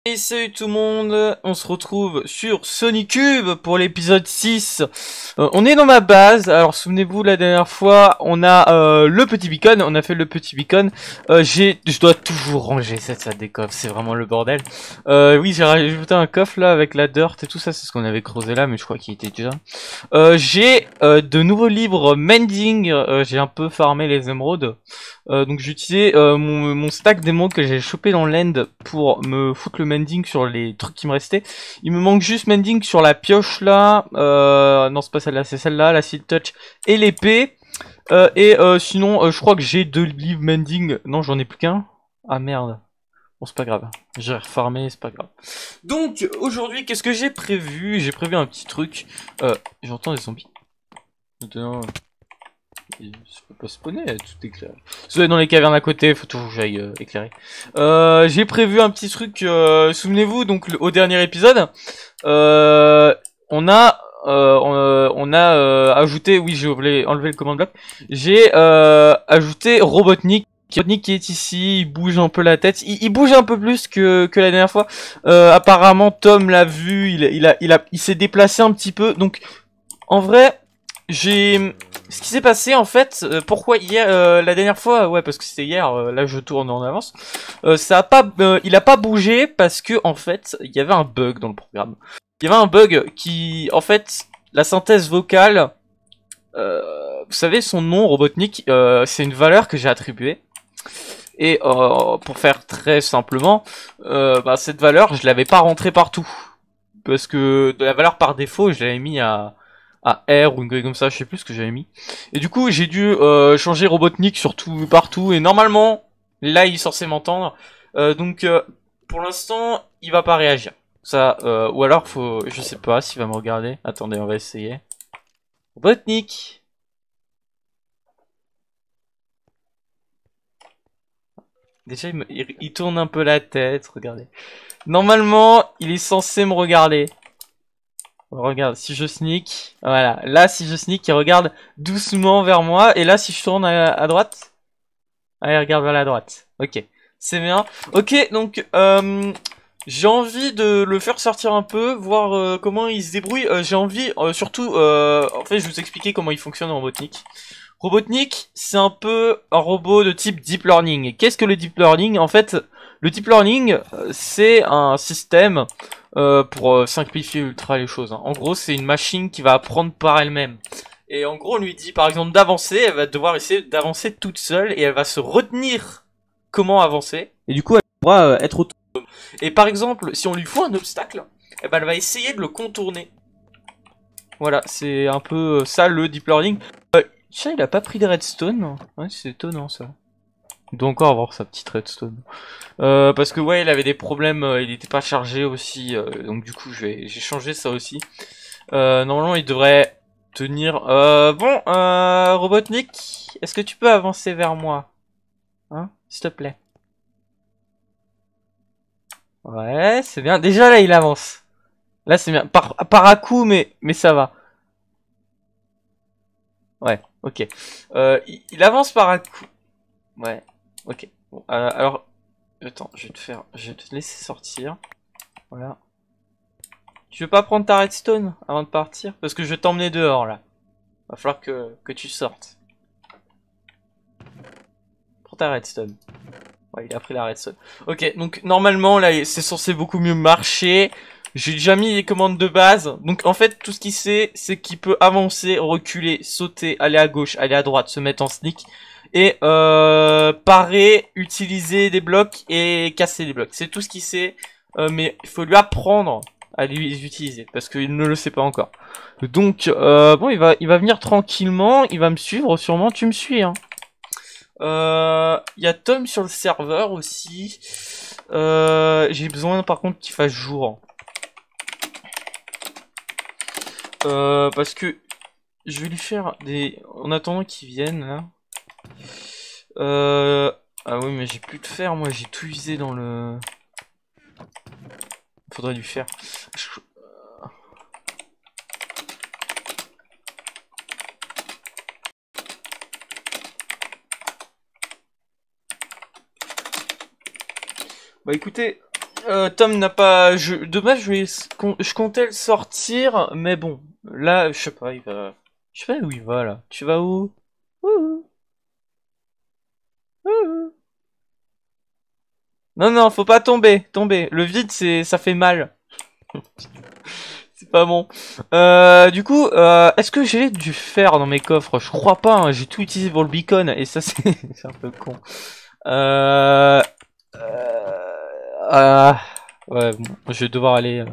Et salut tout le monde, on se retrouve sur Sonicube pour l'épisode 6. On est dans ma base, alors souvenez-vous la dernière fois, on a le petit beacon, on a fait le petit beacon. Je dois toujours ranger cette salle des coffres, c'est vraiment le bordel. Oui, j'ai rajouté un coffre là avec la dirt et tout ça, c'est ce qu'on avait creusé là, mais je crois qu'il était déjà. J'ai de nouveaux livres mending, j'ai un peu farmé les émeraudes. Donc j'ai utilisé mon stack d'émeraudes que j'ai chopé dans l'end pour me foutre le mending sur les trucs qui me restaient. Il me manque juste mending sur la pioche là. Non, c'est pas celle-là, c'est celle-là, la Seal Touch et l'épée. Sinon, je crois que j'ai 2 livres mending. Non, j'en ai plus qu'un. Ah merde. Bon, c'est pas grave. J'ai refarmé, c'est pas grave. Donc aujourd'hui, qu'est-ce que j'ai prévu? J'ai prévu un petit truc. J'entends des zombies. Maintenant, je peux pas spawner, tout éclairé. Si vous êtes dans les cavernes à côté, faut toujours que j'aille éclairer. J'ai prévu un petit truc, souvenez-vous, donc au dernier épisode, on a ajouté, oui j'ai oublié enlever le command block, j'ai ajouté Robotnik. Robotnik qui est ici, il bouge un peu la tête, il bouge un peu plus que la dernière fois. Apparemment Tom l'a vu, il s'est déplacé un petit peu, donc en vrai... Ce qui s'est passé en fait, pourquoi hier, la dernière fois, ouais parce que c'était hier, là je tourne en avance, il a pas bougé parce que en fait, il y avait un bug dans le programme. Il y avait un bug qui, en fait, la synthèse vocale, vous savez son nom, Robotnik, c'est une valeur que j'ai attribuée. Et pour faire très simplement, cette valeur, je l'avais pas rentrée partout. Parce que de la valeur par défaut, je l'avais mis à R ou une grille comme ça, je sais plus ce que j'avais mis. Et du coup, j'ai dû changer Robotnik sur tout, partout. Et normalement, là, il est censé m'entendre. Pour l'instant, il va pas réagir. Ça, ou alors, je sais pas s'il va me regarder. Attendez, on va essayer. Robotnik. Déjà, il tourne un peu la tête, regardez. Normalement, il est censé me regarder. Regarde, si je sneak, voilà, là si je sneak, il regarde doucement vers moi, et là si je tourne à droite, ah, il regarde vers la droite, ok, c'est bien, ok, donc j'ai envie de le faire sortir un peu, voir comment il se débrouille, j'ai envie, surtout, en fait je vais vous expliquer comment il fonctionne en Robotnik. Robotnik, c'est un peu un robot de type Deep Learning, et qu'est-ce que le Deep Learning? En fait, le Deep Learning, c'est un système pour simplifier ultra les choses. Hein. En gros, c'est une machine qui va apprendre par elle-même. Et en gros, on lui dit par exemple d'avancer, elle va devoir essayer d'avancer toute seule et elle va se retenir comment avancer. Et du coup, elle pourra être autonome. Et par exemple, si on lui fout un obstacle, eh ben, elle va essayer de le contourner. Voilà, c'est un peu ça le deep learning. Tiens, il a pas pris de redstone. Ouais, c'est étonnant ça. Il doit encore avoir sa petite redstone. Parce que ouais, il avait des problèmes, il était pas chargé aussi, donc du coup j'ai changé ça aussi. Normalement il devrait tenir. Bon, Robotnik, est-ce que tu peux avancer vers moi, hein, s'il te plaît? Ouais, c'est bien. Déjà là il avance. Là c'est bien. Par à coup, mais ça va. Ouais, ok. Il avance par à coup. Ouais, ok. Bon, alors, attends, je vais te laisser sortir. Voilà. Tu veux pas prendre ta redstone avant de partir? Parce que je vais t'emmener dehors là. Va falloir que tu sortes. Prends ta redstone. Ouais, il a pris la redstone. Ok, donc normalement là c'est censé beaucoup mieux marcher. J'ai déjà mis les commandes de base. Donc en fait tout ce qu'il sait c'est qu'il peut avancer, reculer, sauter, aller à gauche, aller à droite, se mettre en sneak. Et parer, utiliser des blocs et casser des blocs. C'est tout ce qu'il sait. Mais il faut lui apprendre à les utiliser parce qu'il ne le sait pas encore. Donc bon, il va venir tranquillement, il va me suivre sûrement. Tu me suis, hein. Il y a Tom sur le serveur aussi. J'ai besoin par contre qu'il fasse jour. Parce que je vais lui faire des... En attendant qu'il vienne là. Ah oui, mais j'ai plus de fer, moi j'ai tout usé dans le... Faudrait lui faire... Bah écoutez, Tom n'a pas... De base, je comptais le sortir, mais bon. Là, je sais pas, il va... Je sais pas où il va, là. Tu vas où? Ouh. Ouh. Non, non, faut pas tomber. Tomber. Le vide, ça fait mal. C'est pas bon. Du coup, est-ce que j'ai du fer dans mes coffres? Je crois pas, hein. J'ai tout utilisé pour le beacon, et ça, c'est c'est un peu con. Euh... Ah, ouais, bon, je vais devoir aller...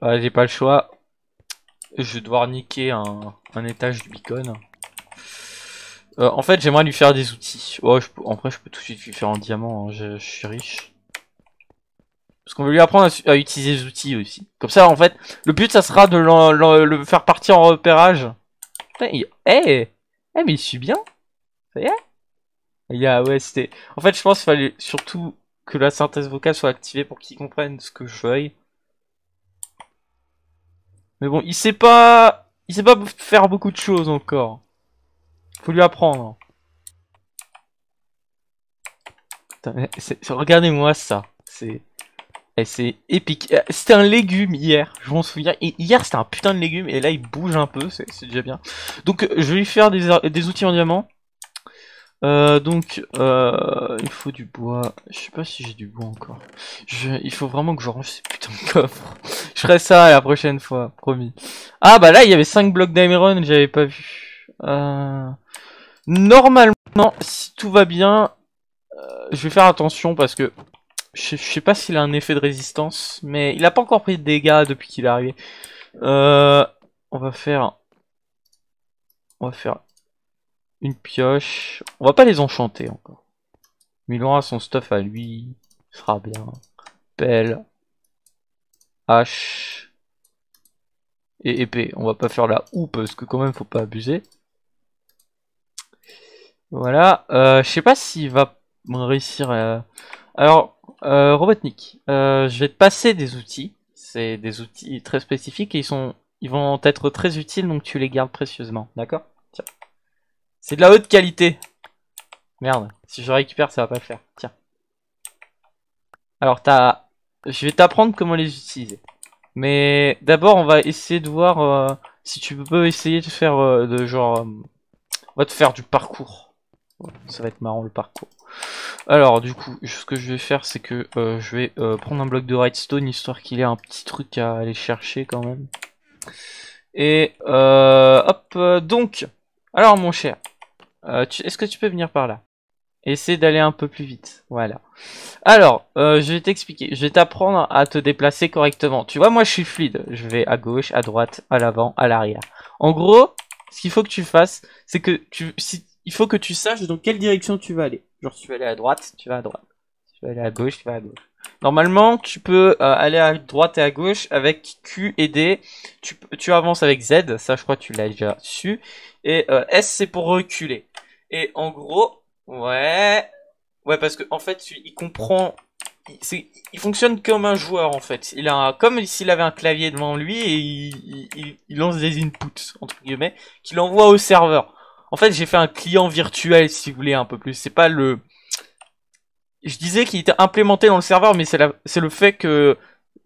Ouais, j'ai pas le choix. Je vais devoir niquer un étage du beacon. En fait, j'aimerais lui faire des outils. Ouais, en vrai, je peux tout de suite lui faire en diamant, hein. Je suis riche. Parce qu'on veut lui apprendre à utiliser les outils aussi. Comme ça, en fait, le but, ça sera de le faire partir en repérage. Putain, mais il suit bien. Ça y est. Ouais, c'était... En fait, je pense qu'il fallait surtout que la synthèse vocale soit activée pour qu'il comprenne ce que je veuille. Mais bon, il sait pas faire beaucoup de choses encore. Faut lui apprendre. Regardez-moi ça. C'est épique. C'était un légume hier, je m'en souviens. Et hier c'était un putain de légume et là il bouge un peu, c'est déjà bien. Donc je vais lui faire des outils en diamant. Il faut du bois. Je sais pas si j'ai du bois encore. Il faut vraiment que je range ces putains de coffres. Je ferai ça la prochaine fois, promis. Ah bah là il y avait 5 blocs d'iron, j'avais pas vu. Normalement, si tout va bien, je vais faire attention parce que je sais pas s'il a un effet de résistance, mais il a pas encore pris de dégâts depuis qu'il est arrivé. On va faire une pioche. On va pas les enchanter encore. Mais il aura son stuff à lui. Ce sera bien. Pelle. Hache. Et épée. On va pas faire la houe parce que quand même faut pas abuser. Voilà. Je sais pas s'il va réussir à... Alors, Robotnik, je vais te passer des outils. C'est des outils très spécifiques et ils vont être très utiles, donc tu les gardes précieusement. D'accord? Tiens. C'est de la haute qualité. Merde, si je récupère, ça va pas le faire. Tiens. Alors, je vais t'apprendre comment les utiliser. Mais d'abord, on va essayer de voir si tu peux essayer de faire on va te faire du parcours. Ça va être marrant le parcours. Alors, du coup, ce que je vais faire, c'est que je vais prendre un bloc de redstone histoire qu'il ait un petit truc à aller chercher quand même. Et hop, donc, alors mon cher, est-ce que tu peux venir par là? Essaie d'aller un peu plus vite, voilà. Alors, je vais t'expliquer, je vais t'apprendre à te déplacer correctement. Tu vois, moi je suis fluide, je vais à gauche, à droite, à l'avant, à l'arrière. En gros, ce qu'il faut que tu fasses, c'est que il faut que tu saches dans quelle direction tu vas aller. Genre, si tu veux aller à droite, tu vas à droite. Si tu veux aller à gauche, tu vas à gauche. Normalement, tu peux aller à droite et à gauche avec Q et D. Tu avances avec Z, ça je crois que tu l'as déjà su. Et S c'est pour reculer. Et en gros, ouais, parce que en fait, il comprend, il fonctionne comme un joueur en fait. Il a comme s'il avait un clavier devant lui et il lance des inputs entre guillemets qu'il envoie au serveur. En fait, j'ai fait un client virtuel si vous voulez un peu plus. C'est pas le Je disais qu'il était implémenté dans le serveur, mais c'est le fait que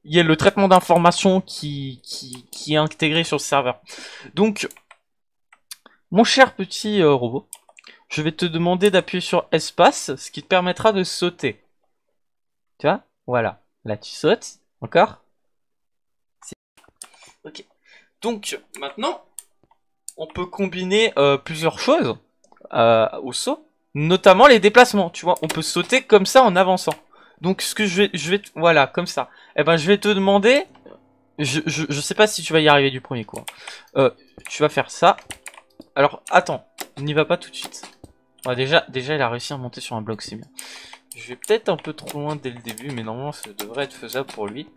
il y ait le traitement d'informations qui est intégré sur le serveur. Donc, mon cher petit robot, je vais te demander d'appuyer sur espace, ce qui te permettra de sauter. Tu vois? Voilà. Là, tu sautes. Encore? Ok. Donc, maintenant, on peut combiner plusieurs choses au saut. Notamment les déplacements, tu vois, on peut sauter comme ça en avançant. Donc ce que voilà, comme ça. Eh ben je vais te demander, je sais pas si tu vas y arriver du premier coup. Tu vas faire ça. Alors attends, n'y va pas tout de suite. Ouais, déjà il a réussi à monter sur un bloc, c'est bien. Je vais peut-être un peu trop loin dès le début, mais normalement ça devrait être faisable pour lui.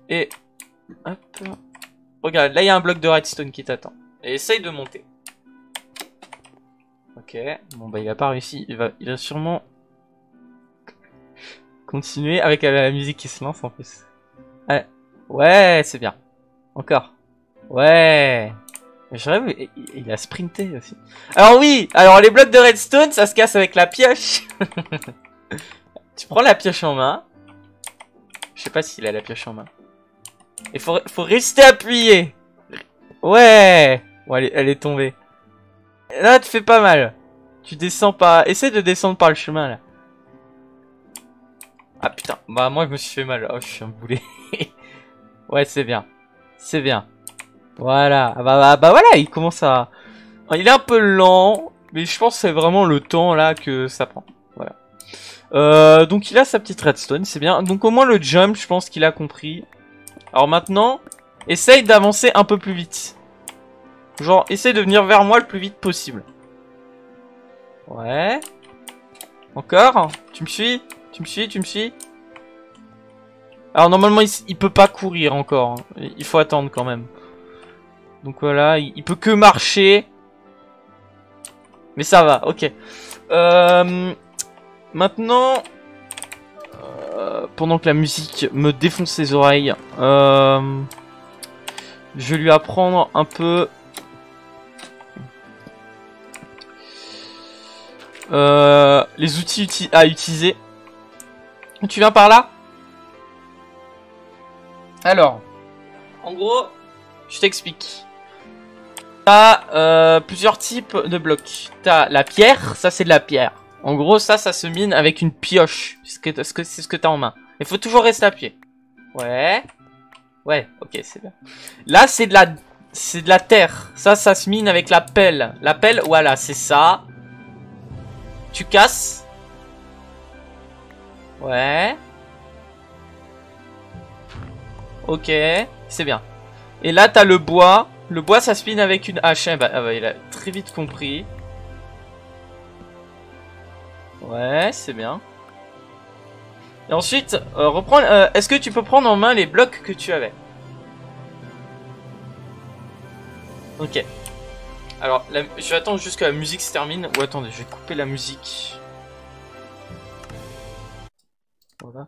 Et hop, regarde, là il y a un bloc de redstone qui t'attend. Et essaye de monter. Ok, bon bah il a pas réussi, il va sûrement continuer avec la musique qui se lance en plus. Ouais, ouais c'est bien. Encore. Ouais. Je rêve, il a sprinté aussi. Alors oui, alors les blocs de redstone, ça se casse avec la pioche. Tu prends la pioche en main. Je sais pas s'il a la pioche en main. Et faut rester appuyé. Ouais. Bon, elle est tombée. Là, tu fais pas mal. Tu descends pas. Essaie de descendre par le chemin, là. Ah, putain. Bah, moi, je me suis fait mal. Oh, je suis un boulet. Ouais, c'est bien. C'est bien. Voilà. Ah bah, voilà, il commence à... Il est un peu lent. Mais je pense que c'est vraiment le temps, là, que ça prend. Voilà. Donc, il a sa petite redstone. C'est bien. Donc, au moins, le jump, je pense qu'il a compris. Alors, maintenant, essaye d'avancer un peu plus vite. Genre, essaye de venir vers moi le plus vite possible. Ouais. Encore? Tu me suis? Tu me suis? Tu me suis? Alors normalement il peut pas courir encore. Il faut attendre quand même. Donc voilà, il peut que marcher. Mais ça va, ok. Maintenant, pendant que la musique me défonce les oreilles, je vais lui apprendre un peu... les outils à utiliser. Tu viens par là? Alors, en gros, je t'explique. T'as plusieurs types de blocs. T'as la pierre, ça c'est de la pierre. En gros, ça se mine avec une pioche. C'est ce que t'as en main. Il faut toujours rester appuyé. Ouais. Ouais, ok, c'est bien. Là, c'est de la terre. Ça se mine avec la pelle. La pelle, voilà, c'est ça. Tu casses. Ouais. Ok, c'est bien. Et là, t'as le bois. Le bois, ça se mine avec une hache. Ah bah, il a très vite compris. Ouais, c'est bien. Et ensuite, reprendre. Est-ce que tu peux prendre en main les blocs que tu avais? Ok. Alors, je vais attendre jusqu'à la musique se termine. Ou attendez, je vais couper la musique. Voilà.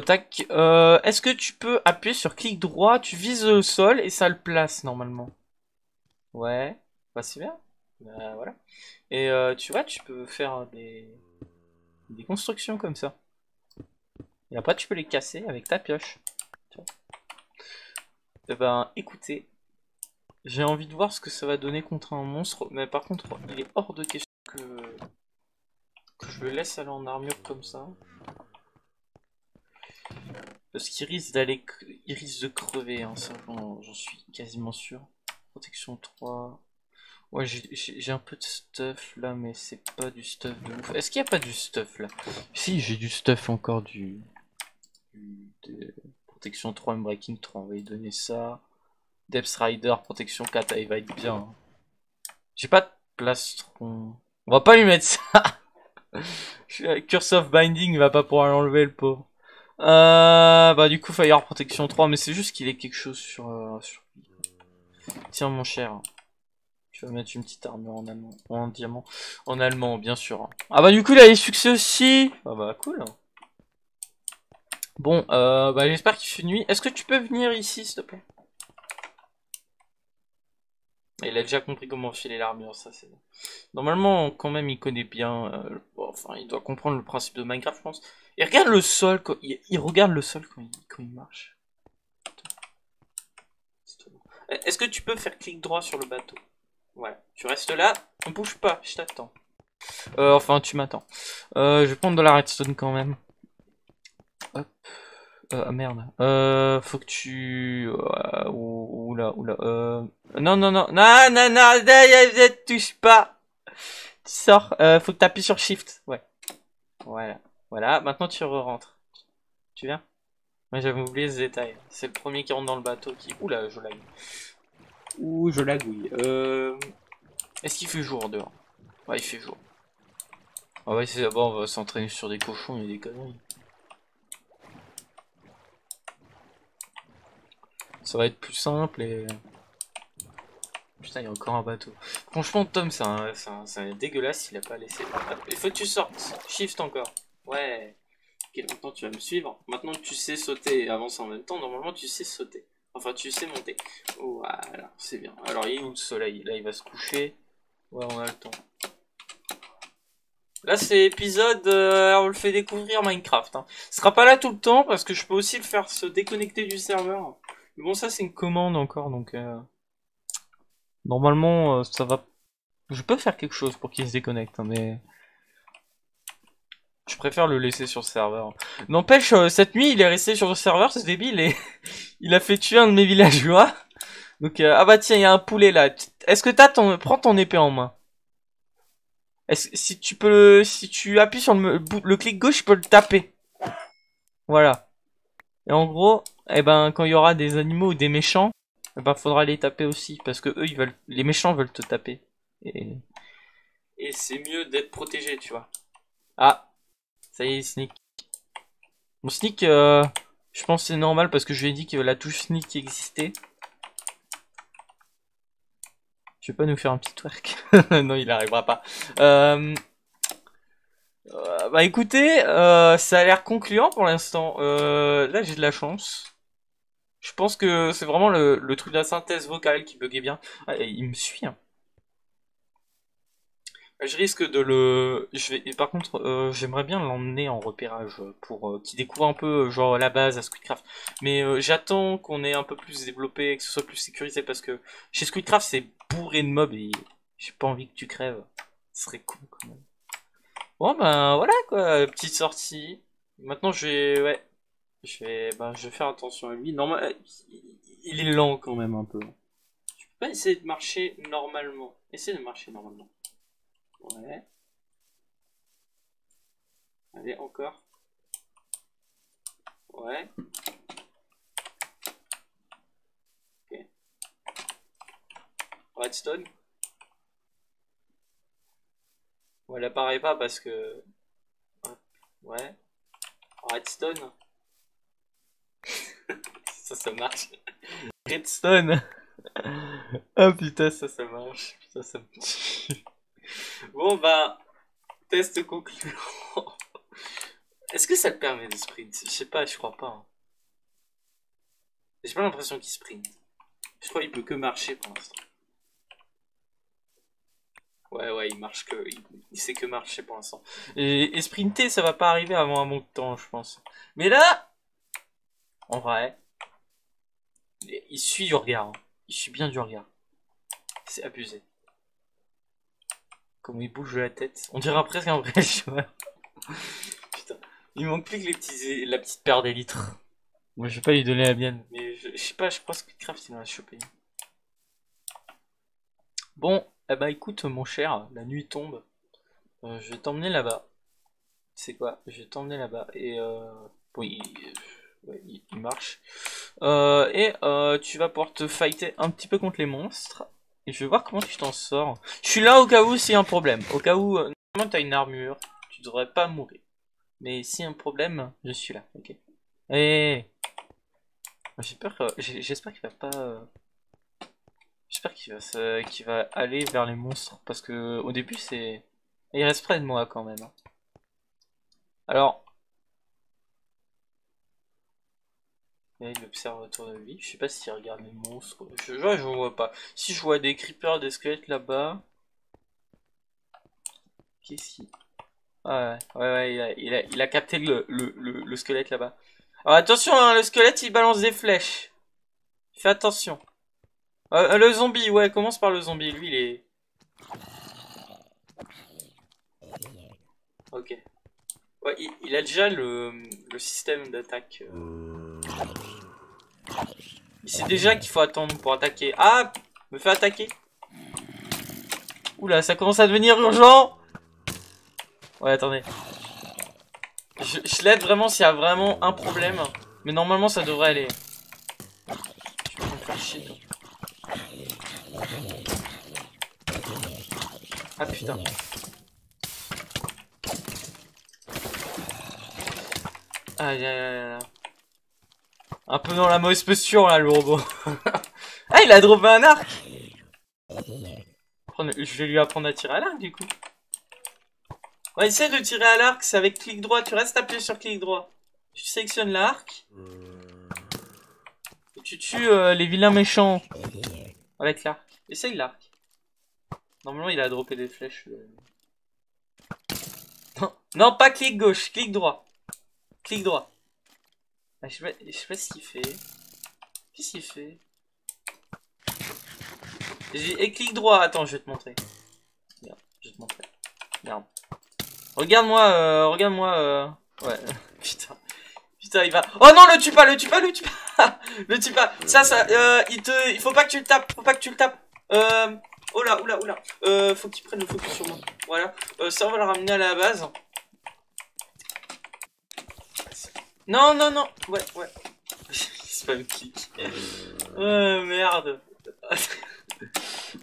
Tac. Est-ce que tu peux appuyer sur clic droit? Tu vises le sol et ça le place normalement. Ouais. Bah, c'est bien. Bah, voilà. Et tu vois, tu peux faire des constructions comme ça. Et après, tu peux les casser avec ta pioche. Eh ben, écoutez, j'ai envie de voir ce que ça va donner contre un monstre. Mais par contre, il est hors de question que je le laisse aller en armure comme ça. Parce qu'il risque il risque de crever, hein, ça, j'en suis quasiment sûr. Protection 3. Ouais, j'ai un peu de stuff là, mais c'est pas du stuff de ouf. Est-ce qu'il n'y a pas du stuff là? Si, j'ai du stuff encore de protection 3, Breaking 3, on va lui donner ça. Depth Rider, protection 4, il va être bien. Hein. J'ai pas de plastron. On va pas lui mettre ça. Curse of Binding, il va pas pouvoir l'enlever le pauvre. Bah du coup Fire Protection 3, mais c'est juste qu'il ait quelque chose sur... Tiens mon cher. Tu vas mettre une petite armure en allemand, en diamant, en allemand bien sûr. Ah bah du coup il a les succès aussi. Ah bah cool. Bon, bah j'espère qu'il fait nuit. Est-ce que tu peux venir ici s'il te plaît? Il a déjà compris comment filer l'armure, ça c'est bon. Normalement, quand même, il connaît bien. Bon, enfin, il doit comprendre le principe de Minecraft, je pense. Et regarde le sol, il regarde le sol quand il marche. Est-ce que tu peux faire clic droit sur le bateau? Voilà. Tu restes là, ne bouge pas, je t'attends. Enfin, tu m'attends. Je vais prendre de la redstone quand même. Hop. Ah merde. Faut que tu... Oula, oula. Non, non, non. Non, non, non, touche pas. Tu sors. Faut que tu appuies sur Shift. Ouais. Voilà. Voilà. Maintenant, tu re-rentres. Tu viens? Ouais, j'avais oublié ce détail. C'est le premier qui rentre dans le bateau qui... Oula, je lag. Ouh, je lag, oui. Est-ce qu'il fait jour dehors? Ouais, il fait jour. Ah ouais, c'est d'abord, on va s'entraîner sur des cochons et des conneries. Ça va être plus simple et... Putain, il y a encore un bateau. Franchement, Tom, c'est un dégueulasse, il a pas laissé. Il faut que tu sortes. Shift encore. Ouais. Ok, maintenant tu vas me suivre. Maintenant que tu sais sauter et avancer en même temps, normalement tu sais sauter. Enfin, tu sais monter. Voilà, c'est bien. Alors, il est où le soleil? Là, il va se coucher. Ouais, on a le temps. Là, c'est l'épisode, on le fait découvrir Minecraft. Hein. Ce sera pas là tout le temps, parce que je peux aussi le faire se déconnecter du serveur. Mais bon, ça, c'est une commande encore, donc... Normalement, ça va... Je peux faire quelque chose pour qu'il se déconnecte, hein, mais... Je préfère le laisser sur le serveur. N'empêche, cette nuit, il est resté sur le serveur, c'est débile, et... il a fait tuer un de mes villageois. Donc, ah bah tiens, il y a un poulet là. Est-ce que prends ton épée en main. Si tu peux, si tu appuies sur le clic gauche, tu peux le taper. Voilà. Et en gros, eh ben, quand il y aura des animaux ou des méchants, eh ben, faudra les taper aussi, parce que eux, les méchants veulent te taper. Et, et c'est mieux d'être protégé, tu vois. Ah, ça y est, Sneak. Bon, Sneak, je pense que c'est normal parce que je lui ai dit que la touche Sneak existait. Tu veux pas nous faire un petit twerk? Non, il arrivera pas. Bah écoutez, ça a l'air concluant pour l'instant. Là, j'ai de la chance. Je pense que c'est vraiment le truc de la synthèse vocale qui buguait bien. Ah, il me suit, hein. Je risque de le... Et par contre, j'aimerais bien l'emmener en repérage pour qu'il découvre un peu genre la base à Squidcraft. Mais j'attends qu'on ait un peu plus développé, que ce soit plus sécurisé parce que chez Squidcraft c'est bourré de mobs et j'ai pas envie que tu crèves. Ce serait con quand même. Bon ben voilà quoi, petite sortie. Maintenant je vais... Ouais. Je vais faire attention à lui. Normal, il est lent quand même un peu. Tu peux pas essayer de marcher normalement. Essaye de marcher normalement. Ouais. Allez, encore. Ouais. Ok. Redstone. Ouais, elle apparaît pas parce que... Ouais. Redstone. Ça marche. Redstone. Ah putain, ça marche. Putain, ça me tue. Bon, bah... Test concluant. Est-ce que ça te permet de sprint? Je sais pas, je crois pas. Hein. J'ai pas l'impression qu'il sprint. Je crois qu'il peut que marcher pour l'instant. Ouais, il marche que. Il sait que marcher pour l'instant. Et sprinter, ça va pas arriver avant un bon temps, je pense. Mais là, en vrai, il suit du regard. Hein. Il suit bien du regard. C'est abusé. Comme il bouge de la tête. On dirait presque un vrai joueur. Putain. Il manque plus que la petite paire d'élytres. Moi, je vais pas lui donner la mienne. Mais je sais pas, je pense que Craft il en a chopé. Bon, eh bah écoute, mon cher, la nuit tombe. Je vais t'emmener là-bas. Tu sais quoi? Je vais t'emmener là-bas. Et bon, ouais, il marche. Tu vas pouvoir te fighter un petit peu contre les monstres. Et je vais voir comment tu t'en sors. Je suis là au cas où s'il y a un problème. Au cas où, normalement t'as une armure. Tu devrais pas mourir. Mais s'il y a un problème, je suis là. Ok. Et j'espère qu'il va pas. J'espère qu'il va aller vers les monstres. Parce que au début, c'est. Il reste près de moi quand même. Hein. Alors. Il observe autour de lui. Je sais pas s'il regarde les monstres. Je vois pas. Si je vois des creepers, des squelettes là-bas. Qu'est-ce qu'il. Ouais, il a capté le squelette là-bas. Alors attention, hein, le squelette il balance des flèches. Fais attention. Le zombie, ouais, commence par le zombie. Lui il est. Ok. Ouais, il a déjà le système d'attaque. Il sait déjà qu'il faut attendre pour attaquer. Ah! Me fait attaquer. Oula, ça commence à devenir urgent! Ouais, attendez. Je l'aide vraiment s'il y a vraiment un problème. Mais normalement, ça devrait aller. Tu peux me faire chier, toi. Ah putain. Aïe aïe aïe. Un peu dans la mauvaise posture là, le robot. Ah, il a droppé un arc. Je vais lui apprendre à tirer à l'arc du coup. Ouais, essaie de tirer à l'arc, c'est avec clic droit. Tu restes appuyé sur clic droit. Tu sélectionnes l'arc. Et tu tues les vilains méchants. Avec l'arc. Essaye l'arc. Normalement, il a droppé des flèches. Non, pas clic gauche, clic droit. Clic droit. Ah, je sais pas ce qu'il fait. Qu'est-ce qu'il fait? Et clic droit, attends, je vais te montrer. Regarde, je vais te montrer. Regarde. Regarde-moi, regarde-moi, ouais, putain. Putain, il va... Oh non, le tue pas, le tue pas, le tue pas. Le tue pas. Ça, il faut pas que tu le tapes, faut pas que tu le tapes. Oh là, oula, oula. Faut qu'il prenne le focus sur moi. Voilà. Ça, on va le ramener à la base. Non, non, non. Ouais, ouais. C'est pas une clic. Merde.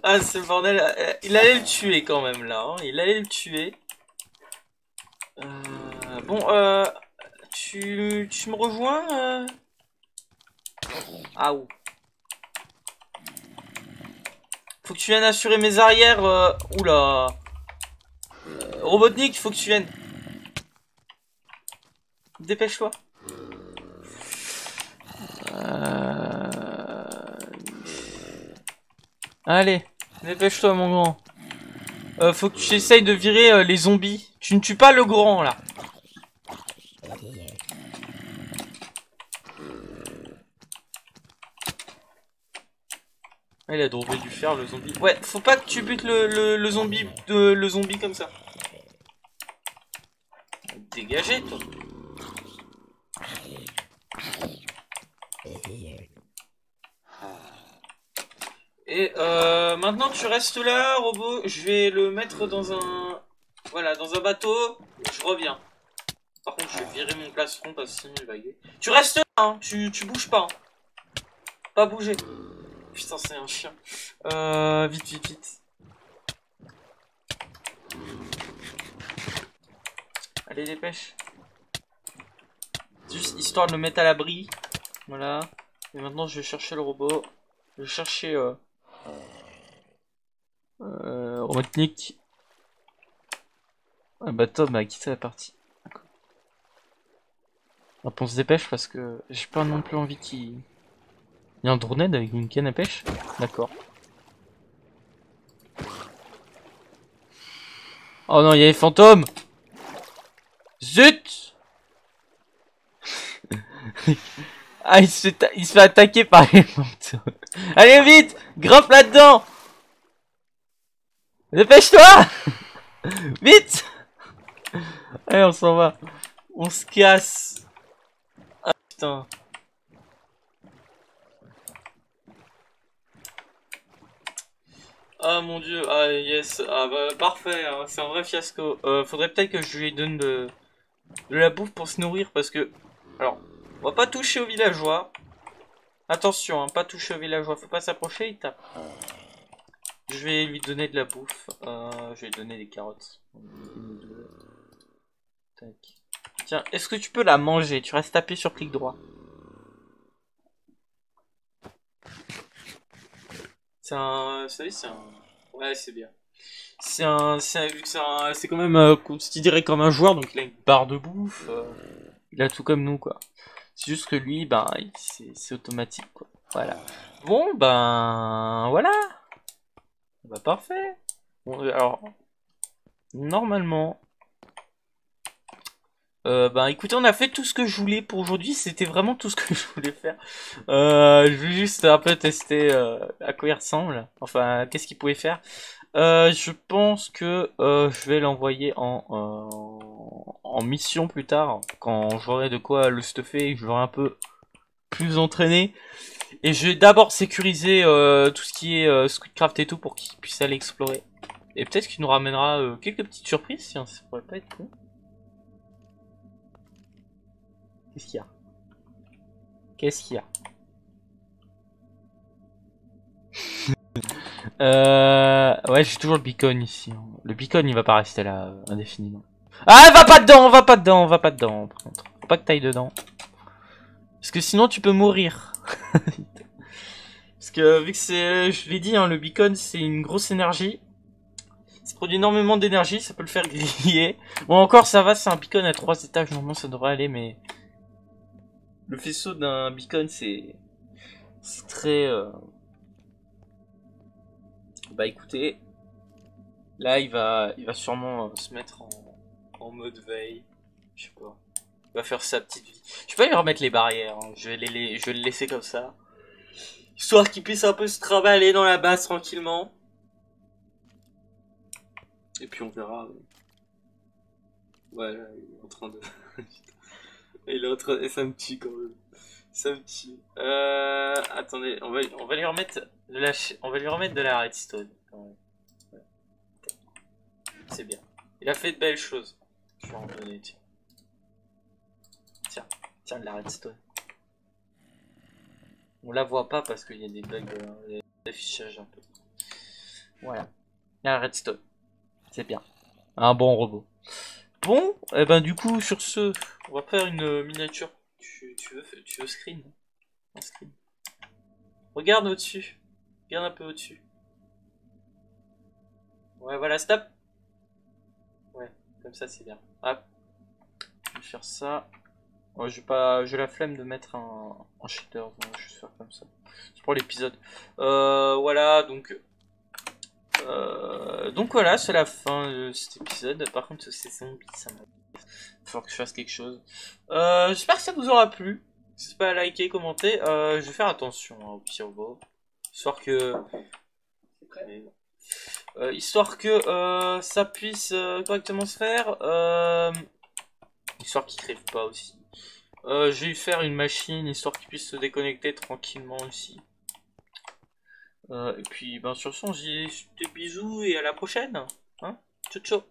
Ah, ce bordel. Il allait le tuer quand même, là. Hein. Il allait le tuer. Bon, tu me rejoins Ah, où? Faut que tu viennes assurer mes arrières. Oula. Robotnik, faut que tu viennes. Dépêche-toi. Allez, dépêche-toi, mon grand. Faut que tu essayes de virer les zombies. Tu ne tues pas le grand, là. Il a drôle dû faire le zombie. Ouais, faut pas que tu butes le zombie le zombie comme ça. Dégagez, toi. Et maintenant tu restes là, robot. Je vais le mettre dans un... Voilà, dans un bateau. Je reviens. Par contre, je vais virer mon plastron parce que sinon il va gueuler. Tu restes là, hein. Tu bouges pas. Hein. Pas bouger. Putain, c'est un chien. Vite, vite, vite. Allez, dépêche. Juste histoire de le mettre à l'abri. Voilà. Et maintenant, je vais chercher le robot. Je vais chercher... Robotnik. Ah bah Tom a quitté la partie. Hop, on se dépêche parce que j'ai pas non plus envie qu'il... Il y a un drone avec une canne à pêche? D'accord. Oh non, il y a les fantômes! Zut! Ah, il se fait attaquer par les fantômes. Allez, vite! Grimpe là-dedans! Dépêche-toi! Vite! Allez, on s'en va. On se casse. Ah, putain. Ah mon dieu, ah yes, ah bah parfait, hein. C'est un vrai fiasco. Faudrait peut-être que je lui donne de la bouffe pour se nourrir parce que... Alors, on va pas toucher aux villageois. Attention, hein, pas toucher aux villageois, faut pas s'approcher, il tape. Je vais lui donner de la bouffe, je vais lui donner des carottes. Tac. Tiens, est-ce que tu peux la manger? Tu restes tapé sur clic droit. C'est un... Vous savez, c'est un... Ouais, c'est bien. C'est quand même considéré comme un joueur, donc il a une barre de bouffe. Il a tout comme nous, quoi. C'est juste que lui, ben, c'est automatique, quoi. Voilà. Bon, ben, voilà. Bah, parfait. Bon, alors, normalement... ben, écoutez, on a fait tout ce que je voulais pour aujourd'hui. C'était vraiment tout ce que je voulais faire. Je voulais juste un peu tester à quoi il ressemble. Enfin, qu'est-ce qu'il pouvait faire. Je pense que je vais l'envoyer en mission plus tard, quand j'aurai de quoi le stuffer et que je l'aurai un peu plus entraîné. Et je vais d'abord sécuriser tout ce qui est Squidcraft et tout pour qu'il puisse aller explorer. Et peut-être qu'il nous ramènera quelques petites surprises, si, hein, ça pourrait pas être con. Qu'est-ce qu'il y a? Qu'est-ce qu'il y a? Ouais, j'ai toujours le beacon ici. Hein. Le beacon, il va pas rester là indéfiniment. Ah, va pas dedans, va pas dedans, va pas dedans. Par contre, faut pas que t'ailles dedans. Parce que sinon, tu peux mourir. Parce que vu que c'est, je l'ai dit, hein, le beacon, c'est une grosse énergie. Ça produit énormément d'énergie, ça peut le faire griller. Bon, encore, ça va, c'est un beacon à 3 étages, normalement, ça devrait aller, mais... Le faisceau d'un beacon, c'est très... Bah écoutez, là il va sûrement se mettre en mode veille. Je sais pas. Il va faire sa petite vie. Je peux lui remettre les barrières. Hein. Je vais le laisser comme ça. Histoire qu'il puisse un peu se trimballer dans la base tranquillement. Et puis on verra. Ouais, là, il est en train de... il est en train... Et ça me tue quand même. Ça me tue. Attendez, on va lui remettre de la... On va lui remettre de la redstone. Ouais. C'est bien. Il a fait de belles choses. Je vais en donner, tiens. Tiens, de la redstone. On la voit pas parce qu'il y a des bugs d'affichage un peu. Voilà. La redstone. C'est bien. Un bon robot. Bon, et ben du coup, sur ce, on va faire une miniature. Tu veux screen? Un screen. Regarde au-dessus. Regarde un peu au-dessus. Ouais, voilà, stop. Ouais, comme ça c'est bien. Hop. Je vais faire ça. Ouais, j'ai la flemme de mettre un shader, donc je vais juste faire comme ça. C'est pour l'épisode. Voilà, donc voilà, c'est la fin de cet épisode. Par contre, ces zombies, ça m'a... Il va falloir que je fasse quelque chose. J'espère que ça vous aura plu. N'hésitez pas à liker, commenter. Je vais faire attention hein, au petit robot. Histoire que... histoire que ça puisse correctement se faire. Histoire qu'il crève pas aussi. Je vais lui faire une machine, histoire qu'il puisse se déconnecter tranquillement aussi. Et puis, ben, sur ce, on se dit des bisous et à la prochaine. Hein, ciao, ciao.